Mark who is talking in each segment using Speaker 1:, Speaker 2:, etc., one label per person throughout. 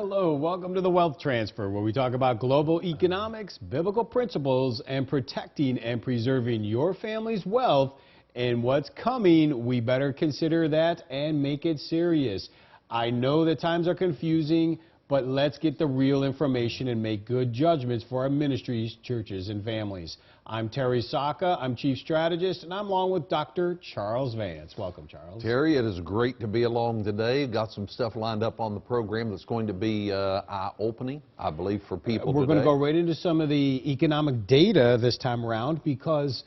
Speaker 1: Hello, welcome to the Wealth Transfer, where we talk about global economics, biblical principles, and protecting and preserving your family's wealth. And what's coming, we better consider that and make it serious. I know that times are confusing, but let's get the real information and make good judgments for our ministries, churches, and families. I'm Terry Saka, I'm Chief Strategist, and I'm along with Dr. Charles Vance. Welcome, Charles.
Speaker 2: Terry, it is great to be along today. Got some stuff lined up on the program that's going to be eye-opening, I believe, for people
Speaker 1: We're
Speaker 2: today.
Speaker 1: going to go right into some of the economic data this time around because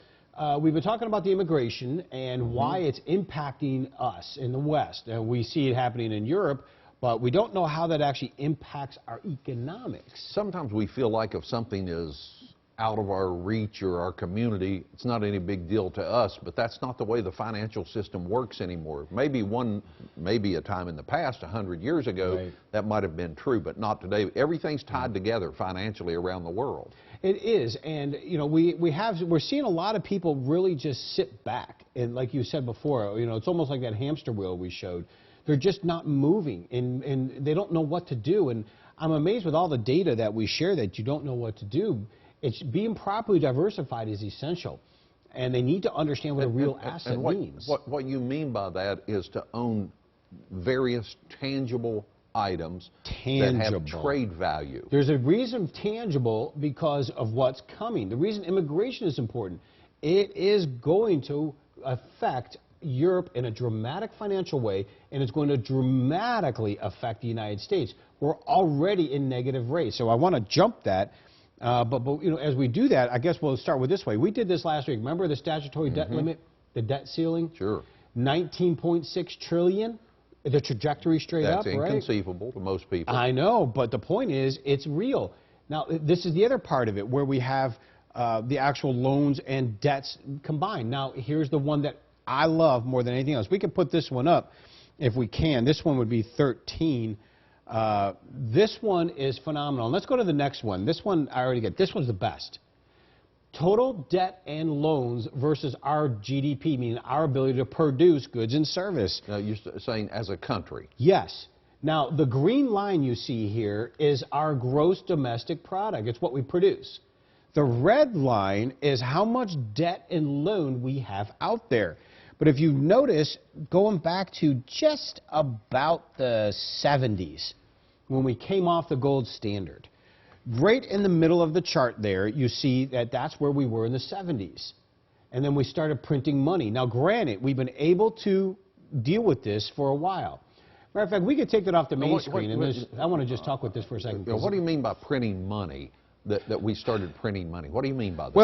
Speaker 1: we've been talking about the immigration and why it's impacting us in the West. We see it happening in Europe, but we don't know how that actually impacts our economics.
Speaker 2: Sometimes we feel like if something is out of our reach or our community, it's not any big deal to us, but that's not the way the financial system works anymore. Maybe a time in the past, 100 years ago,
Speaker 1: right,
Speaker 2: that might have been true, but not today. Everything's tied together financially around the world.
Speaker 1: It is, and you know, we're seeing a lot of people really just sit back, and like you said before, you know, it's almost like that hamster wheel we showed. They're just not moving, and they don't know what to do. And I'm amazed with all the data that we share that you don't know what to do. It's being properly diversified is essential, and they need to understand what a real asset means.
Speaker 2: What you mean by that is to own various tangible items that have trade value.
Speaker 1: There's a reason tangible because of what's coming. The reason immigration is important, it is going to affect Europe in a dramatic financial way, and it's going to dramatically affect the United States. We're already in negative rates, so I want to jump that. But you know, as we do that, I guess we'll start with this way. We did this last week. Remember the statutory debt limit, the debt ceiling?
Speaker 2: Sure.
Speaker 1: 19.6 trillion. The trajectory straight up, right?
Speaker 2: That's inconceivable to most people.
Speaker 1: I know, but the point is, it's real. Now, this is the other part of it, where we have the actual loans and debts combined. Now, here's the one that I love more than anything else. We can put this one up if we can. This one would be 13. This one is phenomenal. And let's go to the next one. This one I already get. This one's the best. Total debt and loans versus our GDP, meaning our ability to produce goods and service.
Speaker 2: Now, you're saying as a country?
Speaker 1: Yes. Now, the green line you see here is our gross domestic product. It's what we produce. The red line is how much debt and loan we have out there. But if you notice, going back to just about the 70s, when we came off the gold standard, right in the middle of the chart there, you see that that's where we were in the 70s. And then we started printing money. Now, granted, we've been able to deal with this for a while. Matter of fact, we could take that off the main screen, and I want to just talk with this for a second.
Speaker 2: What do you mean by printing money, that we started printing money? What do you mean by that?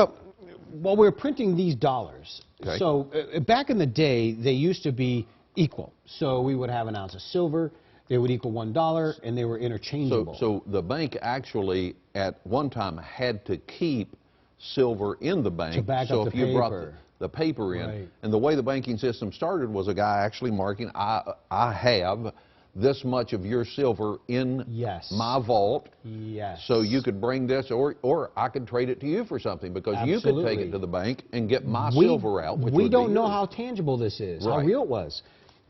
Speaker 1: Well, we're printing these dollars.
Speaker 2: Okay.
Speaker 1: So back in the day, they used to be equal. So we would have an ounce of silver. They would equal $1, and they were interchangeable.
Speaker 2: So the bank actually, at one time, had to keep silver in the bank.
Speaker 1: To back
Speaker 2: so
Speaker 1: up
Speaker 2: if
Speaker 1: the
Speaker 2: you
Speaker 1: paper.
Speaker 2: brought the paper in,
Speaker 1: Right.
Speaker 2: and the way the banking system started was a guy actually marking, I have this much of your silver in my vault.
Speaker 1: Yes.
Speaker 2: So you could bring this, or I could trade it to you for something, because
Speaker 1: Absolutely.
Speaker 2: you could take it to the bank and get my silver out. Which
Speaker 1: we don't know how tangible this is, how real it was.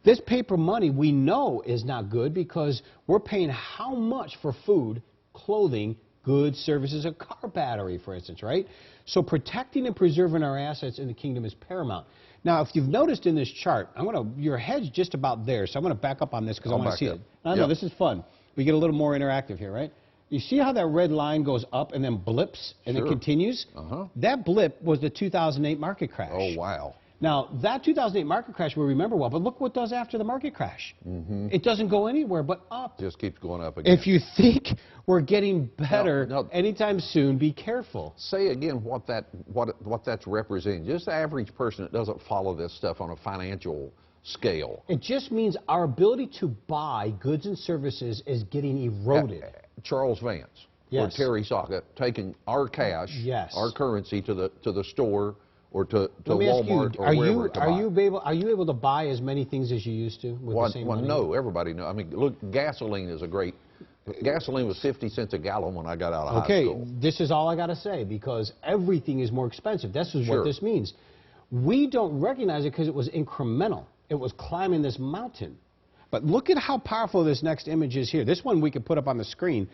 Speaker 1: This paper money we know is not good because we're paying how much for food, clothing, goods, services, a car battery, for instance, right? So protecting and preserving our assets in the kingdom is paramount. Now, if you've noticed in this chart, your head's just about there, so I'm going to back up on this because I want to see it. I know, this is fun. We get a little more interactive here, right? You see how that red line goes up and then blips and it continues? That blip was the 2008 market crash.
Speaker 2: Oh, wow.
Speaker 1: Now, that 2008 market crash we remember well, but look what it does after the market crash. It doesn't go anywhere but up.
Speaker 2: Just keeps going up again.
Speaker 1: If you think we're getting better anytime soon, be careful.
Speaker 2: Say again what that's representing. Just the average person that doesn't follow this stuff on a financial scale.
Speaker 1: It just means our ability to buy goods and services is getting eroded.
Speaker 2: Charles Vance or Terry Saka taking our cash, our currency to the store, or to Walmart, or wherever to buy.
Speaker 1: Are you able to buy as many things as you used to with the same money?
Speaker 2: No, everybody knows. I mean, look, gasoline is a great. Gasoline was 50 cents a gallon when I got out of high school.
Speaker 1: Okay, this is all I got to say, because everything is more expensive. This is what this means. We don't recognize it because it was incremental. It was climbing this mountain. But look at how powerful this next image is here. This one we could put up on the screen.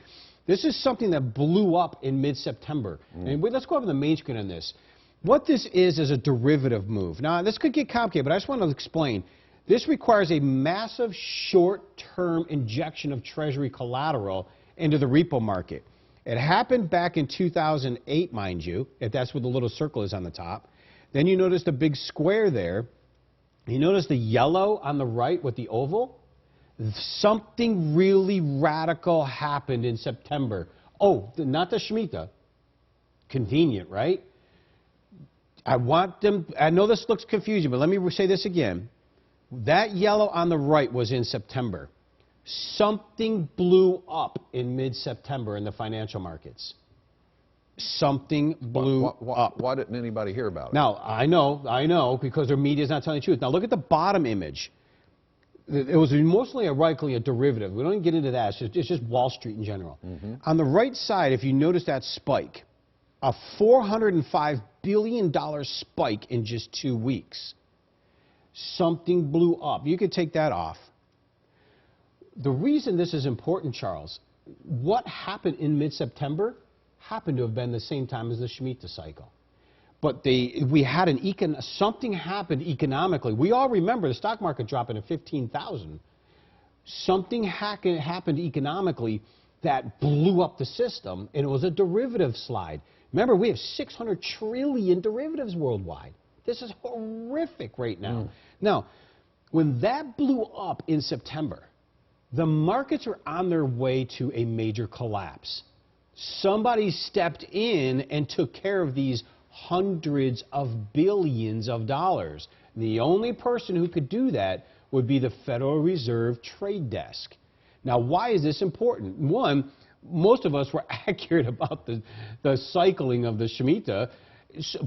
Speaker 1: This is something that blew up in mid-September. And let's go over the main screen on this. What this is a derivative move. Now, this could get complicated, but I just want to explain. This requires a massive short-term injection of Treasury collateral into the repo market. It happened back in 2008, mind you, if that's what the little circle is on the top. Then you notice the big square there. You notice the yellow on the right with the oval? Something really radical happened in September. Oh, not the Shemitah. Convenient, right? I know this looks confusing, but let me say this again. That yellow on the right was in September. Something blew up in mid-September in the financial markets. Something blew up.
Speaker 2: Why didn't anybody hear about it?
Speaker 1: Now, I know, because their media is not telling the truth. Now, look at the bottom image. It was mostly likely a derivative. We don't even get into that. It's just Wall Street in general. On the right side, if you notice that spike, a $405 billion spike in just 2 weeks. Something blew up. You could take that off. The reason this is important, Charles, what happened in mid-September happened to have been the same time as the Shemitah cycle. But we had something happened economically. We all remember the stock market dropping to 15,000. Something happened economically that blew up the system, and it was a derivative slide. Remember, we have 600 trillion derivatives worldwide. This is horrific right now. Now, when that blew up in September, the markets are on their way to a major collapse. Somebody stepped in and took care of these hundreds of billions of dollars. The only person who could do that would be the Federal Reserve Trade Desk. Now, why is this important? One, most of us were accurate about the cycling of the Shemitah,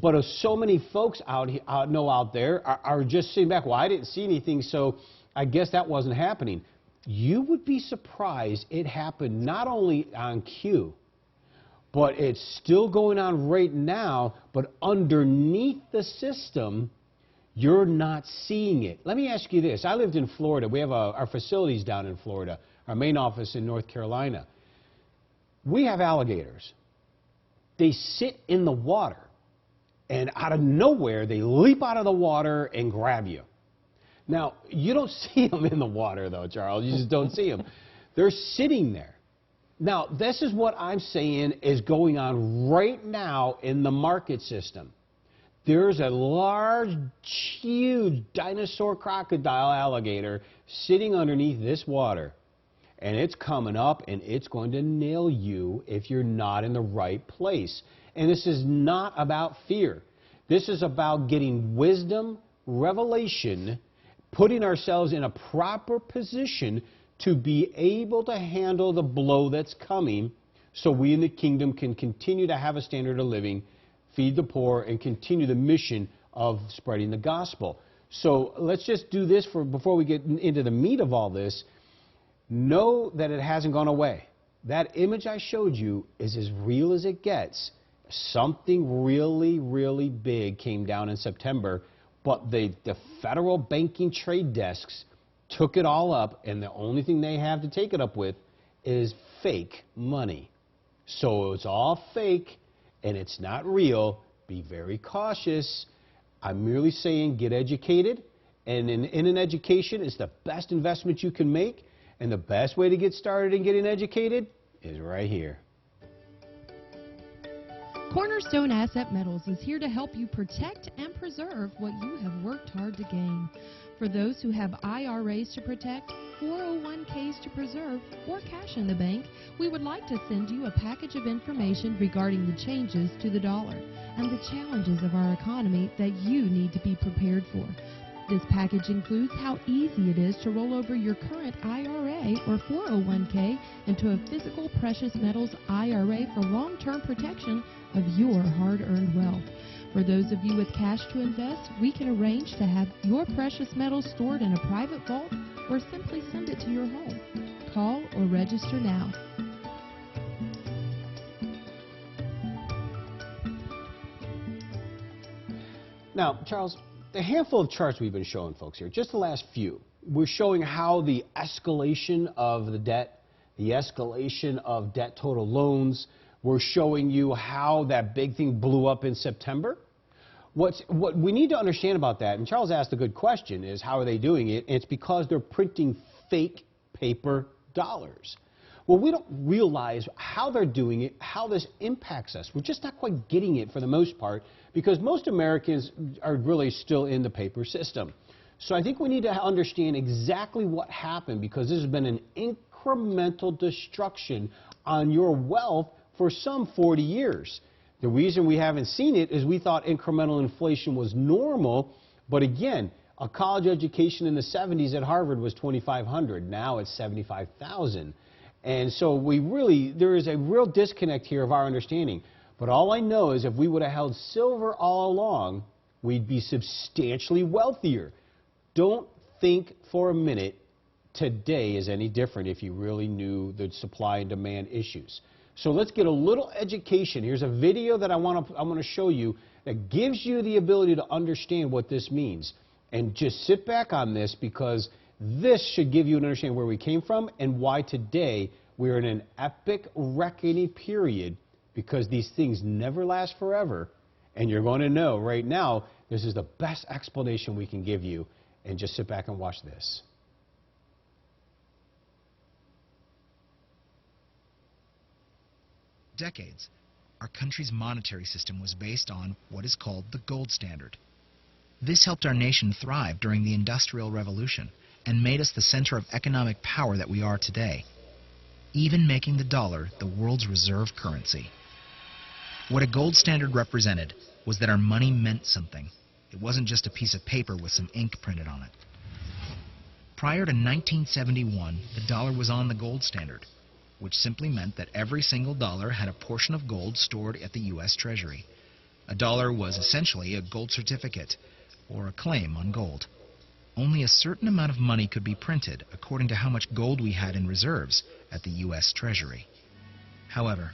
Speaker 1: but so many folks out there are just sitting back, well, I didn't see anything, so I guess that wasn't happening. You would be surprised it happened not only on cue, but it's still going on right now, but underneath the system, you're not seeing it. Let me ask you this. I lived in Florida. We have our facilities down in Florida, our main office in North Carolina. We have alligators. They sit in the water, and out of nowhere, they leap out of the water and grab you. Now, you don't see them in the water, though, Charles. You just don't see them. They're sitting there. Now, this is what I'm saying is going on right now in the market system. There's a large, huge dinosaur crocodile alligator sitting underneath this water. And it's coming up, and it's going to nail you if you're not in the right place. And this is not about fear. This is about getting wisdom, revelation, putting ourselves in a proper position to be able to handle the blow that's coming so we in the kingdom can continue to have a standard of living, feed the poor, and continue the mission of spreading the gospel. So let's just do this before we get into the meat of all this. Know that it hasn't gone away. That image I showed you is as real as it gets. Something really, really big came down in September, but the federal banking trade desks took it all up, and the only thing they have to take it up with is fake money. So it's all fake, and it's not real. Be very cautious. I'm merely saying get educated, and in an education, it's the best investment you can make, and the best way to get started in getting educated is right here.
Speaker 3: Cornerstone Asset Metals is here to help you protect and preserve what you have worked hard to gain. For those who have IRAs to protect, 401ks to preserve, or cash in the bank, we would like to send you a package of information regarding the changes to the dollar and the challenges of our economy that you need to be prepared for. This package includes how easy it is to roll over your current IRA or 401k into a physical precious metals IRA for long-term protection of your hard-earned wealth. For those of you with cash to invest, we can arrange to have your precious metals stored in a private vault or simply send it to your home. Call or register now.
Speaker 1: Now, Charles, the handful of charts we've been showing folks here, just the last few, we're showing how the escalation of the debt, the escalation of debt total loans, we're showing you how that big thing blew up in September. What we need to understand about that, and Charles asked a good question, is how are they doing it? And it's because they're printing fake paper dollars. Well, we don't realize how they're doing it, how this impacts us. We're just not quite getting it for the most part because most Americans are really still in the paper system. So I think we need to understand exactly what happened because this has been an incremental destruction on your wealth for some 40 years. The reason we haven't seen it is we thought incremental inflation was normal, but again, a college education in the 70s at Harvard was $2,500. Now it's $75,000. And so there is a real disconnect here of our understanding. But all I know is if we would have held silver all along, we'd be substantially wealthier. Don't think for a minute today is any different if you really knew the supply and demand issues. So let's get a little education. Here's a video that I'm going to show you that gives you the ability to understand what this means. And just sit back on this because this should give you an understanding where we came from and why today we're in an epic reckoning period because these things never last forever. And you're going to know right now this is the best explanation we can give you. And just sit back and watch this.
Speaker 4: Decades, our country's monetary system was based on what is called the gold standard. This helped our nation thrive during the Industrial Revolution and made us the center of economic power that we are today, even making the dollar the world's reserve currency. What a gold standard represented was that our money meant something. It wasn't just a piece of paper with some ink printed on it. Prior to 1971, the dollar was on the gold standard, which simply meant that every single dollar had a portion of gold stored at the U.S. Treasury. A dollar was essentially a gold certificate, or a claim on gold. Only a certain amount of money could be printed according to how much gold we had in reserves at the U.S. Treasury. However,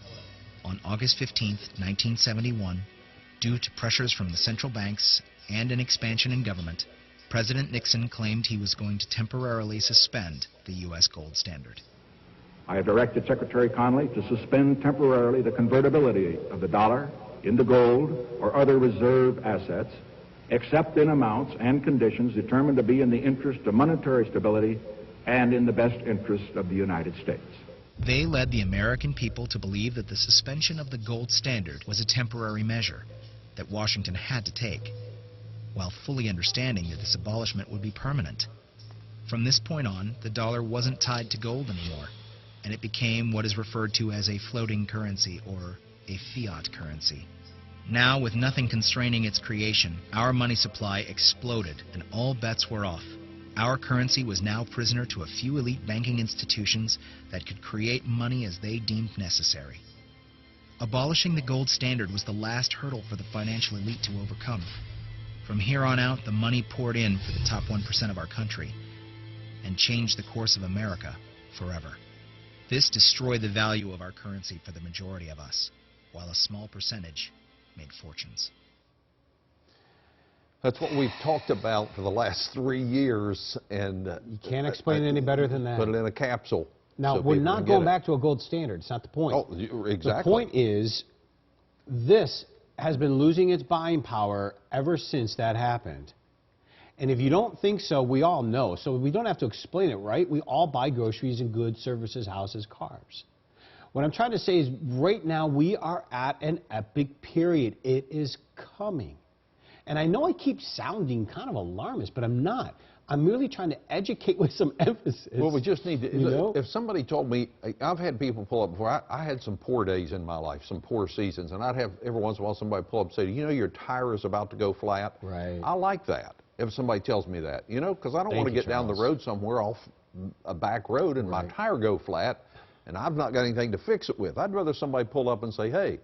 Speaker 4: on August 15, 1971, due to pressures from the central banks and an expansion in government, President Nixon claimed he was going to temporarily suspend the U.S. gold standard.
Speaker 5: I have directed Secretary Connally to suspend temporarily the convertibility of the dollar into gold or other reserve assets, except in amounts and conditions determined to be in the interest of monetary stability and in the best interest of the United States.
Speaker 4: They led the American people to believe that the suspension of the gold standard was a temporary measure that Washington had to take, while fully understanding that this abolishment would be permanent. From this point on, the dollar wasn't tied to gold anymore, and it became what is referred to as a floating currency or a fiat currency. Now, with nothing constraining its creation, our money supply exploded and all bets were off. Our currency was now prisoner to a few elite banking institutions that could create money as they deemed necessary. Abolishing the gold standard was the last hurdle for the financial elite to overcome. From here on out, the money poured in for the top 1% of our country and changed the course of America forever. This destroyed the value of our currency for the majority of us, while a small percentage made fortunes.
Speaker 2: That's what we've talked about for the last 3 years, and
Speaker 1: you can't explain it any better than that.
Speaker 2: Put it in a capsule.
Speaker 1: Now,
Speaker 2: so
Speaker 1: we're not going
Speaker 2: it.
Speaker 1: back to a gold standard. It's not the point.
Speaker 2: Oh, exactly.
Speaker 1: The point is, this has been losing its buying power ever since that happened. And if you don't think so, we all know. So we don't have to explain it, right? We all buy groceries and goods, services, houses, cars. What I'm trying to say is right now we are at an epic period. It is coming. And I know I keep sounding kind of alarmist, but I'm not. I'm really trying to educate with some emphasis.
Speaker 2: Well, we just need to,
Speaker 1: you know?
Speaker 2: If somebody told me, I've had people pull up before, I had some poor days in my life, some poor seasons, and I'd have every once in a while somebody pull up and say, you know, your tire is about to go flat.
Speaker 1: Right.
Speaker 2: I like that if somebody tells me that, you know, because I don't want to get down the road somewhere off a back road and my tire go flat and I've not got anything to fix it with. I'd rather somebody pull up and say, hey,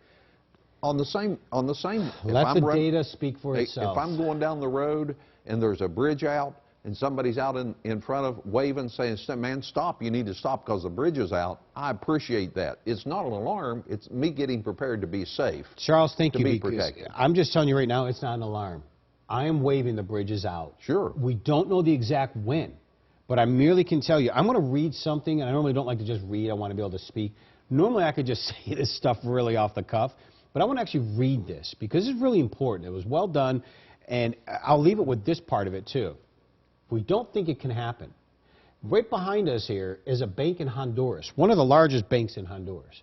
Speaker 2: on the same.
Speaker 1: Let the data speak for itself.
Speaker 2: If I'm going down the road and there's a bridge out and somebody's out in front of waving, saying, man, stop, you need to stop because the bridge is out, I appreciate that. It's not an alarm. It's me getting prepared to be safe.
Speaker 1: Charles, thank you.
Speaker 2: To be protected.
Speaker 1: I'm just telling you right now, it's not an alarm. I am waving the bridge is out.
Speaker 2: Sure.
Speaker 1: We don't know the exact when, But I merely can tell you, I'm going to read something, and I normally don't like to just read. I want to be able to speak. Normally, I could just say this stuff really off the cuff, but I want to actually read this because it's really important. It was well done, and I'll leave it with this part of it, too. We don't think it can happen. Right behind us here is a bank in Honduras, one of the largest banks in Honduras.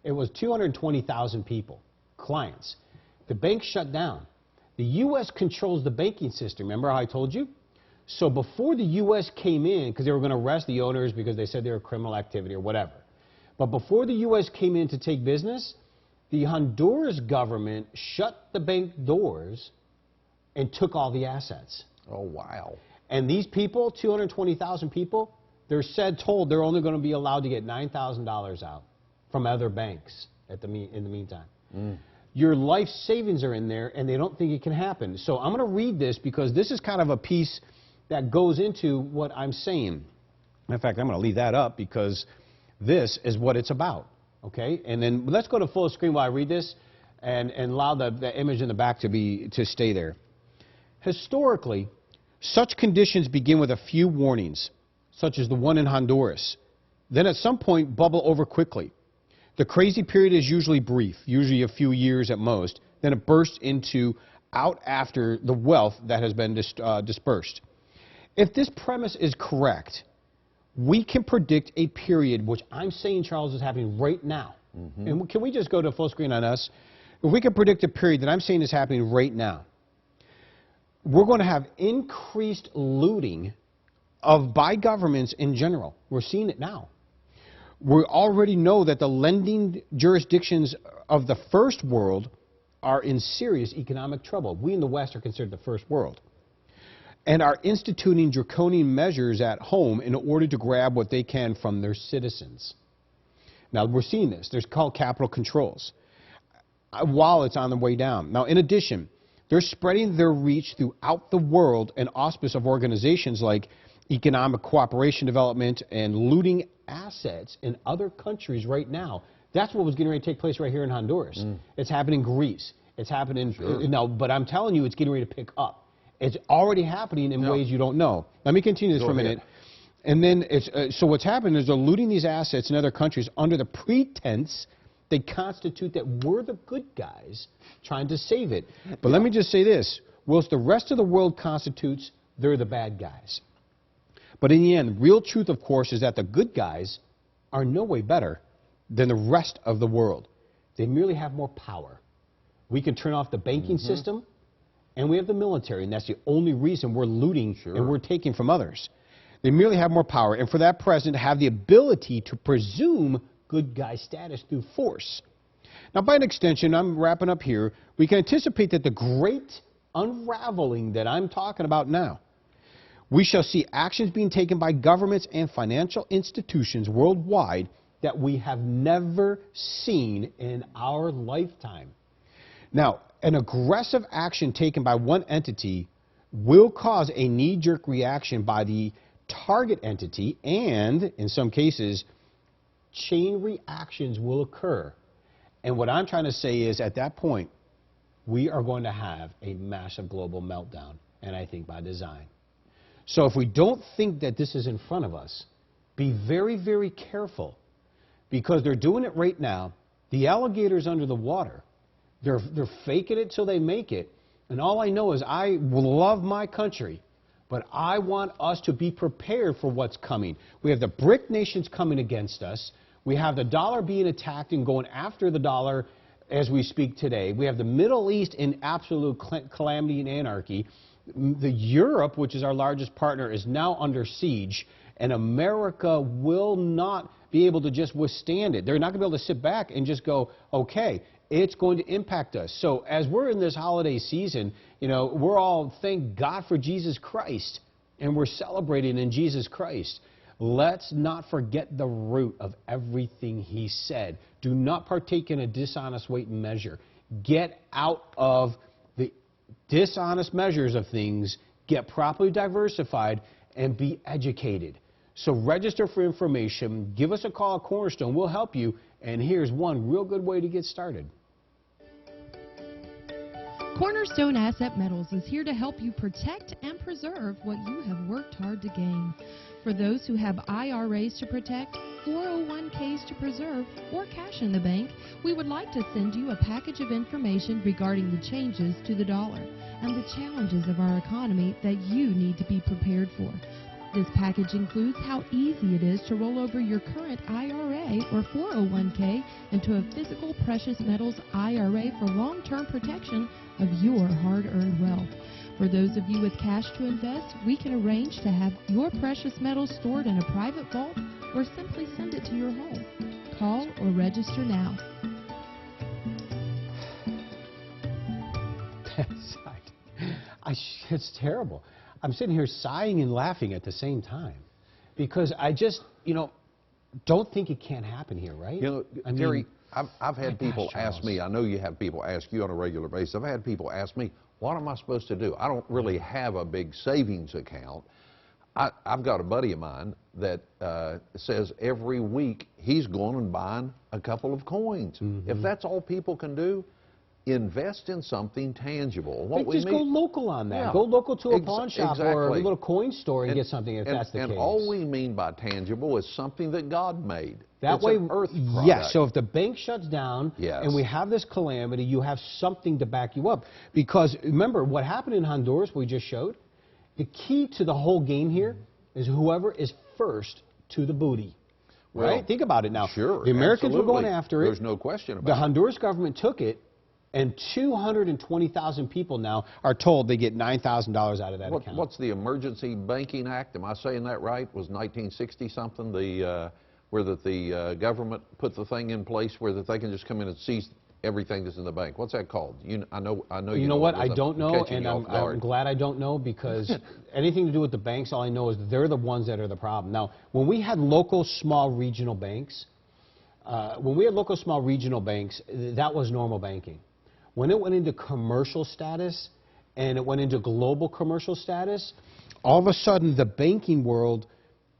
Speaker 1: It was 220,000 people, clients. The bank shut down. The U.S. controls the banking system. Remember how I told you? So before the U.S. came in, because they were going to arrest the owners because they said they were criminal activity or whatever, but before the U.S. came in to take business, the Honduras government shut the bank doors and took all the assets.
Speaker 2: Oh, wow.
Speaker 1: And these people, 220,000 people, they're told they're only going to be allowed to get $9,000 out from other banks in the meantime. Your life savings are in there, and they don't think it can happen. So I'm going to read this because this is kind of a piece that goes into what I'm saying. In fact, I'm going to leave that up because this is what it's about, okay? And then let's go to full screen while I read this and allow the image in the back to stay there. Historically, such conditions begin with a few warnings, such as the one in Honduras. Then at some point, bubble over quickly. The crazy period is usually brief, usually a few years at most. Then it bursts out after the wealth that has been dispersed. If this premise is correct, we can predict a period, which I'm saying, Charles, is happening right now. And can we just go to full screen on us? If we can predict a period that I'm saying is happening right now, we're going to have increased looting by governments in general. We're seeing it now. We already know that the lending jurisdictions of the first world are in serious economic trouble. We in the West are considered the first world, and are instituting draconian measures at home in order to grab what they can from their citizens. Now, we're seeing this. There's called capital controls while it's on the way down. Now, in addition, they're spreading their reach throughout the world in auspice of organizations like economic cooperation development and looting assets in other countries right now. That's what was getting ready to take place right here in Honduras. It's happening in Greece. It's happening now, but I'm telling you, it's getting ready to pick up. It's already happening in ways you don't know. Let me continue this for a minute. And then so what's happening is they're looting these assets in other countries under the pretense they constitute that we're the good guys trying to save it. But let me just say this. Whilst the rest of the world constitutes they're the bad guys. But in the end, the real truth, of course, is that the good guys are no way better than the rest of the world. They merely have more power. We can turn off the banking system, and we have the military, and that's the only reason we're looting and we're taking from others. They merely have more power, and for that president have the ability to presume good guy status through force. Now, by an extension, I'm wrapping up here, we can anticipate that the great unraveling that I'm talking about now, we shall see actions being taken by governments and financial institutions worldwide that we have never seen in our lifetime. Now, an aggressive action taken by one entity will cause a knee-jerk reaction by the target entity, and in some cases, chain reactions will occur. And what I'm trying to say is, at that point, we are going to have a massive global meltdown, and I think by design. So if we don't think that this is in front of us, be very, very careful, because they're doing it right now. The alligator's under the water. They're faking it till they make it. And all I know is I love my country, but I want us to be prepared for what's coming. We have the BRIC nations coming against us. We have the dollar being attacked and going after the dollar as we speak today. We have the Middle East in absolute calamity and anarchy. The Europe, which is our largest partner, is now under siege, and America will not be able to just withstand it. They're not going to be able to sit back and just go, okay, it's going to impact us. So as we're in this holiday season, you know, we're all, thank God for Jesus Christ, and we're celebrating in Jesus Christ. Let's not forget the root of everything he said. Do not partake in a dishonest weight and measure. Get out of the dishonest measures of things, get properly diversified, and be educated. So register for information, give us a call at Cornerstone, we'll help you, and here's one real good way to get started.
Speaker 3: Cornerstone Asset Metals is here to help you protect and preserve what you have worked hard to gain. For those who have IRAs to protect, 401ks to preserve, or cash in the bank, we would like to send you a package of information regarding the changes to the dollar and the challenges of our economy that you need to be prepared for. This package includes how easy it is to roll over your current IRA or 401k into a physical precious metals IRA for long-term protection of your hard-earned wealth. For those of you with cash to invest, we can arrange to have your precious metals stored in a private vault or simply send it to your home. Call or register now.
Speaker 1: It's terrible. I'm sitting here sighing and laughing at the same time because I just, don't think it can't happen here, right?
Speaker 2: Terry, I've had people ask me, I know you have people ask you on a regular basis, I've had people ask me, what am I supposed to do? I don't really have a big savings account. I've got a buddy of mine that says every week he's going and buying a couple of coins. If that's all people can do, invest in something tangible.
Speaker 1: Just go local on that. Yeah. Go local to a pawn shop or a little coin store and get something if that's the case.
Speaker 2: And all we mean by tangible is something that God made.
Speaker 1: That way,
Speaker 2: an earth product.
Speaker 1: Yes, so if the bank shuts down and we have this calamity, you have something to back you up. Because remember, what happened in Honduras we just showed, the key to the whole game here is whoever is first to the booty. Right?
Speaker 2: Well,
Speaker 1: think about it now.
Speaker 2: Sure,
Speaker 1: the Americans were going after it.
Speaker 2: There's no question about it.
Speaker 1: The Honduras government took it, and 220,000 people now are told they get $9,000 out of that account.
Speaker 2: What's the Emergency Banking Act? Am I saying that right? Was 1960-something where the government put the thing in place where that they can just come in and seize everything that's in the bank? What's that called? I know.
Speaker 1: You know what? I don't know, and I'm glad I don't know because anything to do with the banks, all I know is they're the ones that are the problem. Now, when we had local, small, regional banks, that was normal banking. When it went into commercial status and it went into global commercial status, all of a sudden the banking world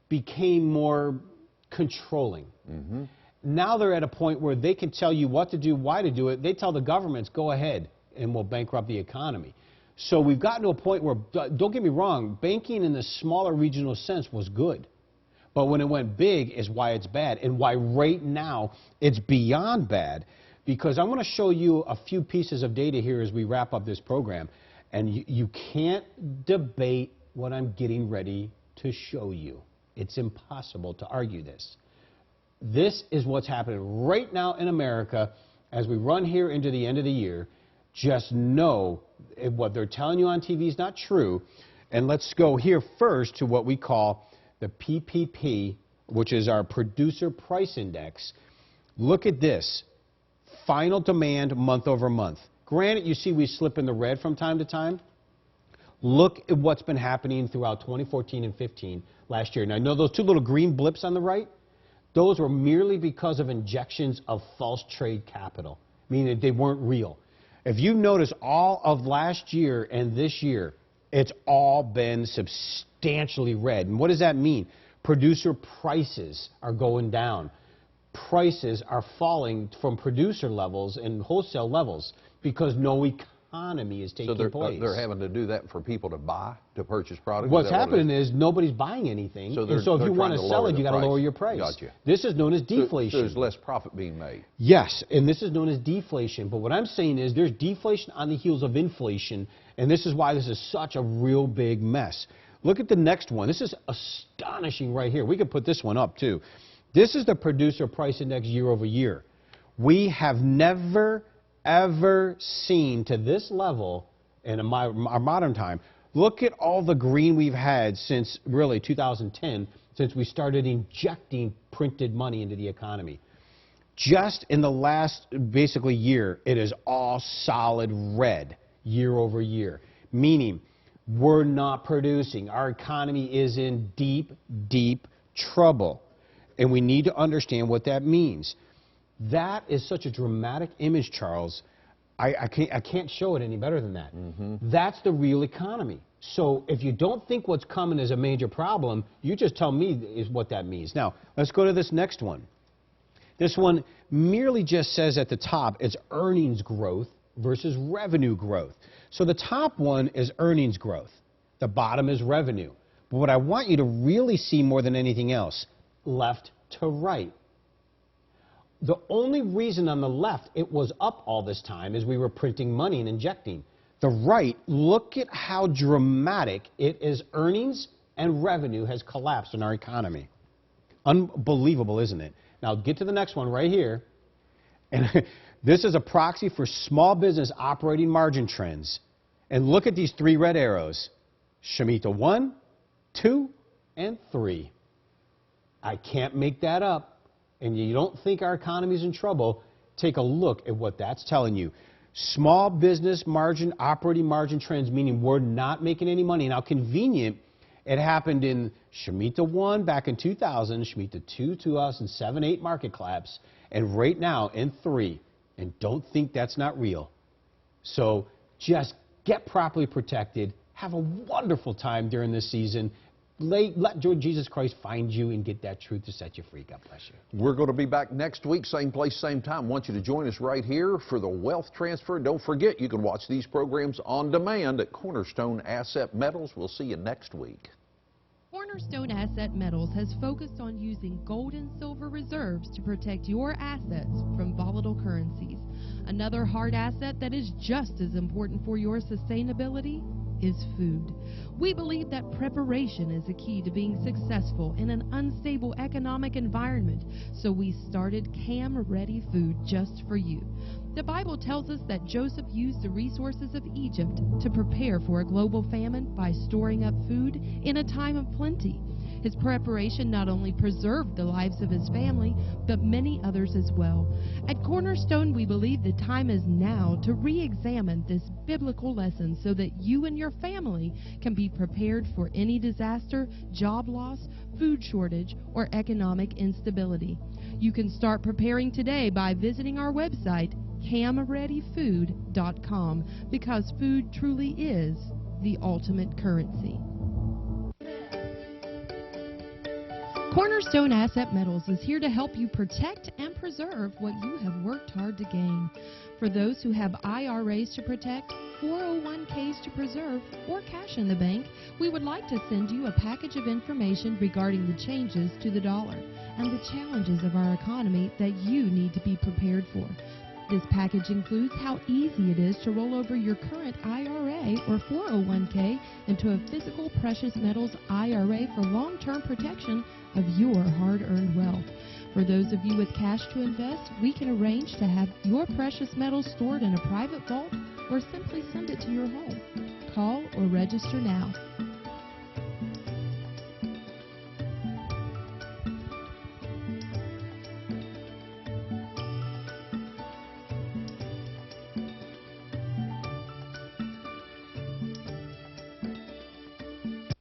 Speaker 1: became more controlling. Now they're at a point where they can tell you what to do, why to do it. They tell the governments, go ahead, and we'll bankrupt the economy. So we've gotten to a point where, don't get me wrong, banking in the smaller regional sense was good. But when it went big is why it's bad, and why right now it's beyond bad. Because I'm going to show you a few pieces of data here as we wrap up this program. And you can't debate what I'm getting ready to show you. It's impossible to argue this. This is what's happening right now in America as we run here into the end of the year. Just know what they're telling you on TV is not true. And let's go here first to what we call the PPP, which is our Producer Price Index. Look at this. Final demand month over month. Granted, you see we slip in the red from time to time. Look at what's been happening throughout 2014 and 15 last year. Now, I know those two little green blips on the right, those were merely because of injections of false trade capital, meaning they weren't real. If you notice all of last year and this year, it's all been substantially red. And what does that mean? Producer prices are going down. Prices are falling from producer levels and wholesale levels because no economy is taking place.
Speaker 2: So they're having to do that for people to buy, to purchase products?
Speaker 1: What's happening is nobody's buying anything, so if you want to sell it, you got to lower your price.
Speaker 2: Gotcha.
Speaker 1: This is known as deflation.
Speaker 2: So there's less profit being made.
Speaker 1: Yes, and this is known as deflation. But what I'm saying is there's deflation on the heels of inflation, and this is why this is such a real big mess. Look at the next one. This is astonishing right here. We could put this one up, too. This is the Producer Price Index year over year. We have never, ever seen to this level in our modern time. Look at all the green we've had since really 2010, since we started injecting printed money into the economy. Just in the last, basically, year, it is all solid red year over year, meaning we're not producing. Our economy is in deep, deep trouble. And we need to understand what that means. That is such a dramatic image, Charles. I can't show it any better than that. That's the real economy. So if you don't think what's coming is a major problem, you just tell me is what that means. Now, let's go to this next one. This one merely just says at the top, it's earnings growth versus revenue growth. So the top one is earnings growth. The bottom is revenue. But what I want you to really see more than anything else, left to right. The only reason on the left it was up all this time is we were printing money and injecting. The right, look at how dramatic it is. Earnings and revenue has collapsed in our economy. Unbelievable, isn't it? Now get to the next one right here. And this is a proxy for small business operating margin trends. And look at these 3 red arrows. Shemitah 1, 2, and 3. I can't make that up. And you don't think our economy's in trouble, take a look at what that's telling you. Small business margin, operating margin trends, meaning we're not making any money. Now, convenient, it happened in Shemitah 1 back in 2000, Shemitah 2, 2007, 8 market collapse, and right now in 3. And don't think that's not real. So just get properly protected. Have a wonderful time during this season. Let Jesus Christ find you and get that truth to set you free. God bless you.
Speaker 2: We're going to be back next week, same place, same time. Want you to join us right here for the Wealth Transfer. Don't forget, you can watch these programs on demand at Cornerstone Asset Metals. We'll see you next week.
Speaker 3: Cornerstone Asset Metals has focused on using gold and silver reserves to protect your assets from volatile currencies. Another hard asset that is just as important for your sustainability is food. We believe that preparation is a key to being successful in an unstable economic environment, so we started Cam Ready Food just for you. The Bible tells us that Joseph used the resources of Egypt to prepare for a global famine by storing up food in a time of plenty. His preparation not only preserved the lives of his family, but many others as well. At Cornerstone, we believe the time is now to re-examine this biblical lesson so that you and your family can be prepared for any disaster, job loss, food shortage, or economic instability. You can start preparing today by visiting our website, camreadyfood.com, because food truly is the ultimate currency. Cornerstone Asset Metals is here to help you protect and preserve what you have worked hard to gain. For those who have IRAs to protect, 401ks to preserve, or cash in the bank, we would like to send you a package of information regarding the changes to the dollar and the challenges of our economy that you need to be prepared for. This package includes how easy it is to roll over your current IRA or 401k into a physical precious metals IRA for long-term protection of your hard-earned wealth. For those of you with cash to invest, we can arrange to have your precious metals stored in a private vault or simply send it to your home. Call or register now.